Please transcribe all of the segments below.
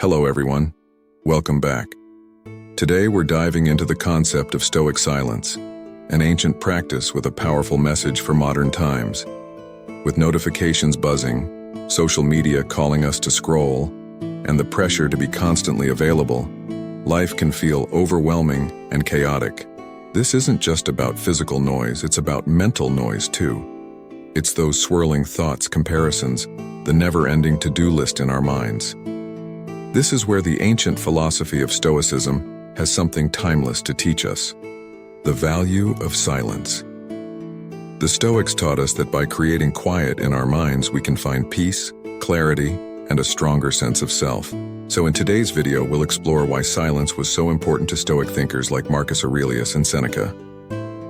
Hello everyone, welcome back. Today we're diving into the concept of Stoic silence, an ancient practice with a powerful message for modern times. With notifications buzzing, social media calling us to scroll, and the pressure to be constantly available, life can feel overwhelming and chaotic. This isn't just about physical noise, it's about mental noise too. It's those swirling thoughts, comparisons, the never-ending to-do list in our minds. This is where the ancient philosophy of Stoicism has something timeless to teach us: the value of silence. The Stoics taught us that by creating quiet in our minds, we can find peace, clarity, and a stronger sense of self. So in today's video, we'll explore why silence was so important to Stoic thinkers like Marcus Aurelius and Seneca.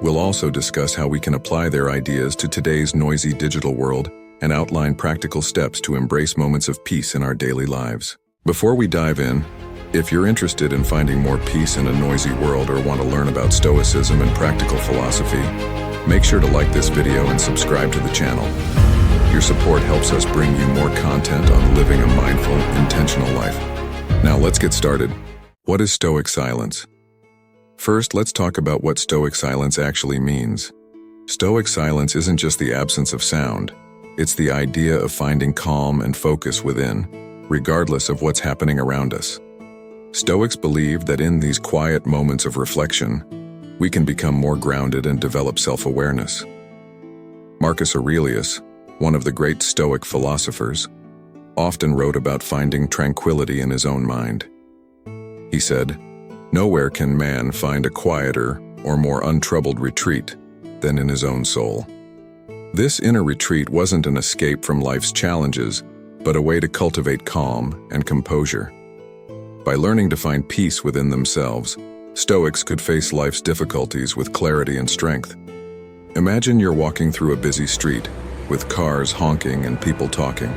We'll also discuss how we can apply their ideas to today's noisy digital world and outline practical steps to embrace moments of peace in our daily lives. Before we dive in, if you're interested in finding more peace in a noisy world or want to learn about Stoicism and practical philosophy, make sure to like this video and subscribe to the channel. Your support helps us bring you more content on living a mindful, intentional life. Now let's get started. What is Stoic silence? First, let's talk about what Stoic silence actually means. Stoic silence isn't just the absence of sound. It's the idea of finding calm and focus within, regardless of what's happening around us. Stoics believe that in these quiet moments of reflection, we can become more grounded and develop self-awareness. Marcus Aurelius, one of the great Stoic philosophers, often wrote about finding tranquility in his own mind. He said, "Nowhere can man find a quieter or more untroubled retreat than in his own soul." This inner retreat wasn't an escape from life's challenges, but a way to cultivate calm and composure. By learning to find peace within themselves, Stoics could face life's difficulties with clarity and strength. Imagine you're walking through a busy street, with cars honking and people talking.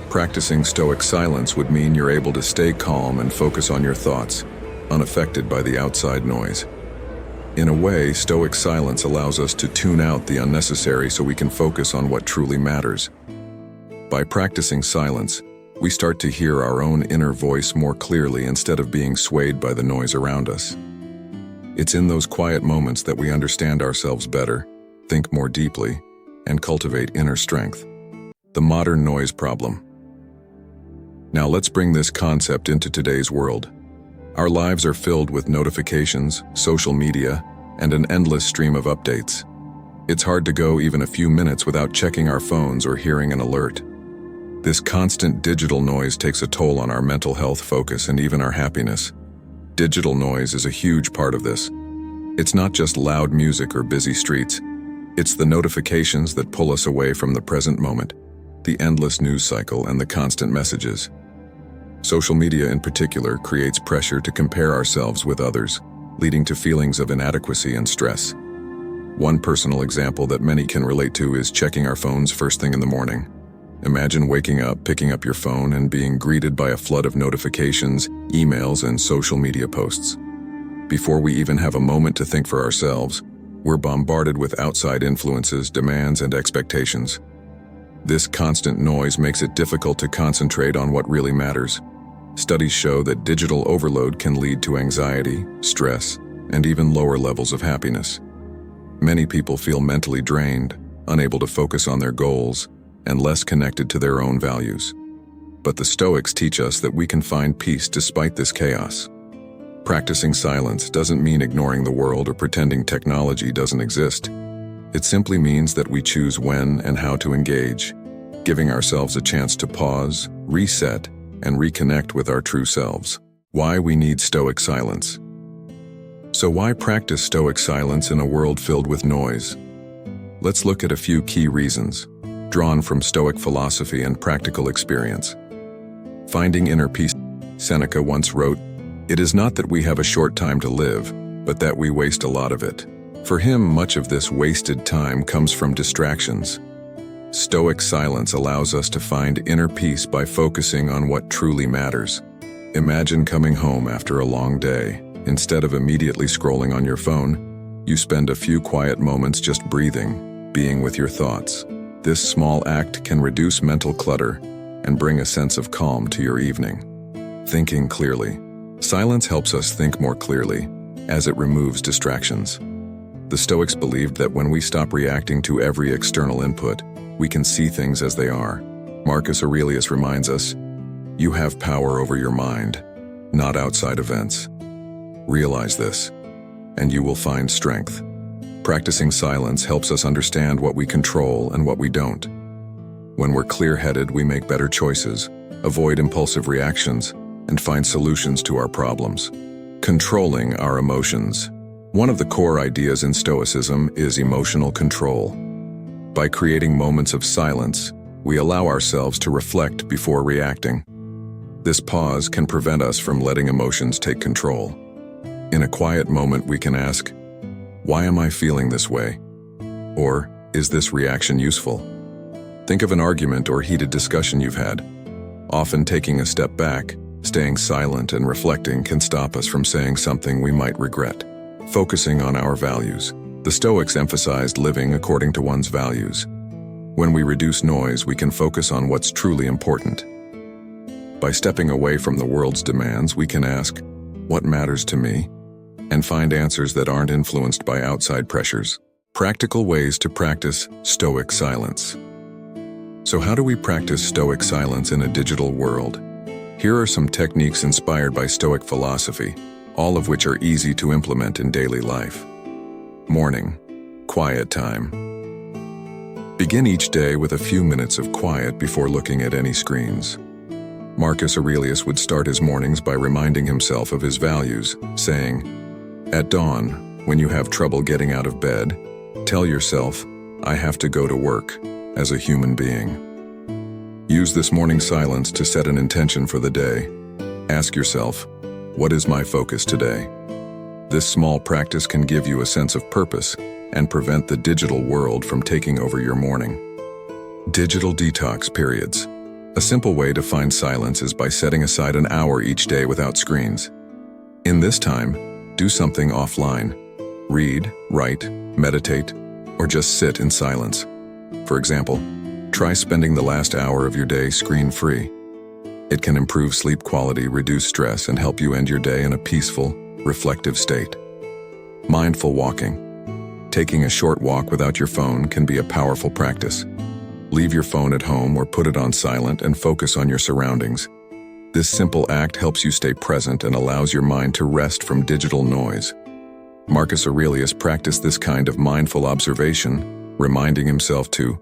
Practicing Stoic silence would mean you're able to stay calm and focus on your thoughts, unaffected by the outside noise. In a way, Stoic silence allows us to tune out the unnecessary so we can focus on what truly matters. By practicing silence, we start to hear our own inner voice more clearly instead of being swayed by the noise around us. It's in those quiet moments that we understand ourselves better, think more deeply, and cultivate inner strength. The modern noise problem. Now let's bring this concept into today's world. Our lives are filled with notifications, social media, and an endless stream of updates. It's hard to go even a few minutes without checking our phones or hearing an alert. This constant digital noise takes a toll on our mental health, focus, and even our happiness. Digital noise is a huge part of this. It's not just loud music or busy streets. It's the notifications that pull us away from the present moment, the endless news cycle, and the constant messages. Social media in particular creates pressure to compare ourselves with others, leading to feelings of inadequacy and stress. One personal example that many can relate to is checking our phones first thing in the morning. Imagine waking up, picking up your phone, and being greeted by a flood of notifications, emails, and social media posts. Before we even have a moment to think for ourselves, we're bombarded with outside influences, demands, and expectations. This constant noise makes it difficult to concentrate on what really matters. Studies show that digital overload can lead to anxiety, stress, and even lower levels of happiness. Many people feel mentally drained, unable to focus on their goals, and less connected to their own values. But the Stoics teach us that we can find peace despite this chaos. Practicing silence doesn't mean ignoring the world or pretending technology doesn't exist. It simply means that we choose when and how to engage, giving ourselves a chance to pause, reset, and reconnect with our true selves. Why we need Stoic silence. So why practice Stoic silence in a world filled with noise? Let's look at a few key reasons, drawn from Stoic philosophy and practical experience. Finding inner peace. Seneca once wrote, "It is not that we have a short time to live, but that we waste a lot of it." For him, much of this wasted time comes from distractions. Stoic silence allows us to find inner peace by focusing on what truly matters. Imagine coming home after a long day. Instead of immediately scrolling on your phone, you spend a few quiet moments just breathing, being with your thoughts. This small act can reduce mental clutter and bring a sense of calm to your evening. Thinking clearly. Silence helps us think more clearly, as it removes distractions. The Stoics believed that when we stop reacting to every external input, we can see things as they are. Marcus Aurelius reminds us, "You have power over your mind, not outside events. Realize this, and you will find strength." Practicing silence helps us understand what we control and what we don't. When we're clear-headed, we make better choices, avoid impulsive reactions, and find solutions to our problems. Controlling our emotions. One of the core ideas in Stoicism is emotional control. By creating moments of silence, we allow ourselves to reflect before reacting. This pause can prevent us from letting emotions take control. In a quiet moment, we can ask, "Why am I feeling this way?" Or, "Is this reaction useful?" Think of an argument or heated discussion you've had. Often taking a step back, staying silent and reflecting can stop us from saying something we might regret. Focusing on our values. The Stoics emphasized living according to one's values. When we reduce noise, we can focus on what's truly important. By stepping away from the world's demands, we can ask, "What matters to me?" and find answers that aren't influenced by outside pressures. Practical ways to practice Stoic silence. So how do we practice Stoic silence in a digital world? Here are some techniques inspired by Stoic philosophy, all of which are easy to implement in daily life. Morning. Quiet time. Begin each day with a few minutes of quiet before looking at any screens. Marcus Aurelius would start his mornings by reminding himself of his values, saying, "At dawn, when you have trouble getting out of bed, tell yourself, 'I have to go to work,' as a human being." Use this morning silence to set an intention for the day. Ask yourself, "What is my focus today?" This small practice can give you a sense of purpose and prevent the digital world from taking over your morning. Digital detox periods. A simple way to find silence is by setting aside an hour each day without screens. In this time, do something offline. Read, write, meditate, or just sit in silence. For example, try spending the last hour of your day screen-free. It can improve sleep quality, reduce stress, and help you end your day in a peaceful, reflective state. Mindful walking. Taking a short walk without your phone can be a powerful practice. Leave your phone at home or put it on silent and focus on your surroundings. This simple act helps you stay present and allows your mind to rest from digital noise. Marcus Aurelius practiced this kind of mindful observation, reminding himself to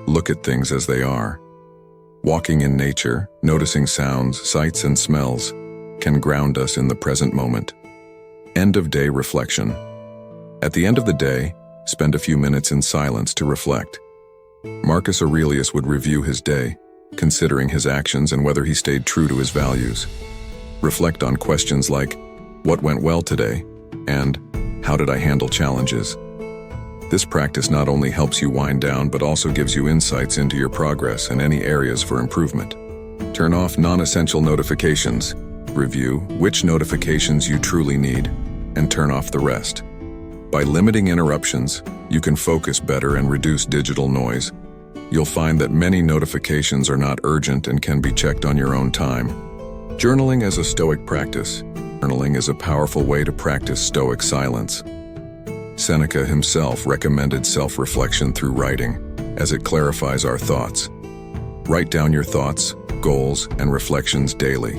look at things as they are. Walking in nature, noticing sounds, sights, and smells can ground us in the present moment. End-of-day reflection. At the end of the day, spend a few minutes in silence to reflect. Marcus Aurelius would review his day, considering his actions and whether he stayed true to his values. Reflect on questions like, "What went well today?" and "How did I handle challenges?" This practice not only helps you wind down but also gives you insights into your progress and any areas for improvement. Turn off non-essential notifications. Review which notifications you truly need, and turn off the rest. By limiting interruptions, you can focus better and reduce digital noise. You'll find that many notifications are not urgent and can be checked on your own time. Journaling as a Stoic practice. Journaling is a powerful way to practice Stoic silence. Seneca himself recommended self-reflection through writing, as it clarifies our thoughts. Write down your thoughts, goals, and reflections daily.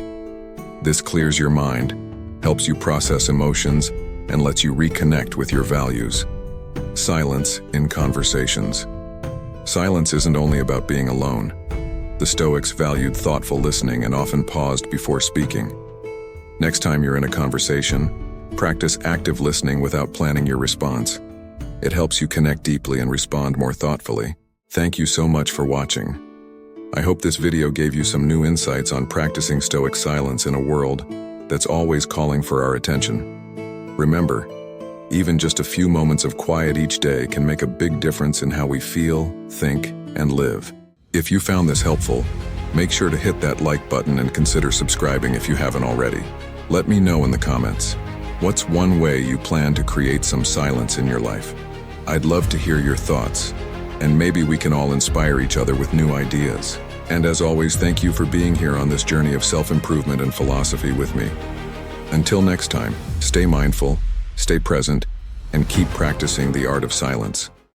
This clears your mind, helps you process emotions, and lets you reconnect with your values. Silence in conversations. Silence isn't only about being alone. The Stoics valued thoughtful listening and often paused before speaking. Next time you're in a conversation, practice active listening without planning your response. It helps you connect deeply and respond more thoughtfully. Thank you so much for watching. I hope this video gave you some new insights on practicing Stoic silence in a world that's always calling for our attention. Remember, even just a few moments of quiet each day can make a big difference in how we feel, think, and live. If you found this helpful, make sure to hit that like button and consider subscribing if you haven't already. Let me know in the comments, what's one way you plan to create some silence in your life? I'd love to hear your thoughts, and maybe we can all inspire each other with new ideas. And as always, thank you for being here on this journey of self-improvement and philosophy with me. Until next time, stay mindful, stay present, and keep practicing the art of silence.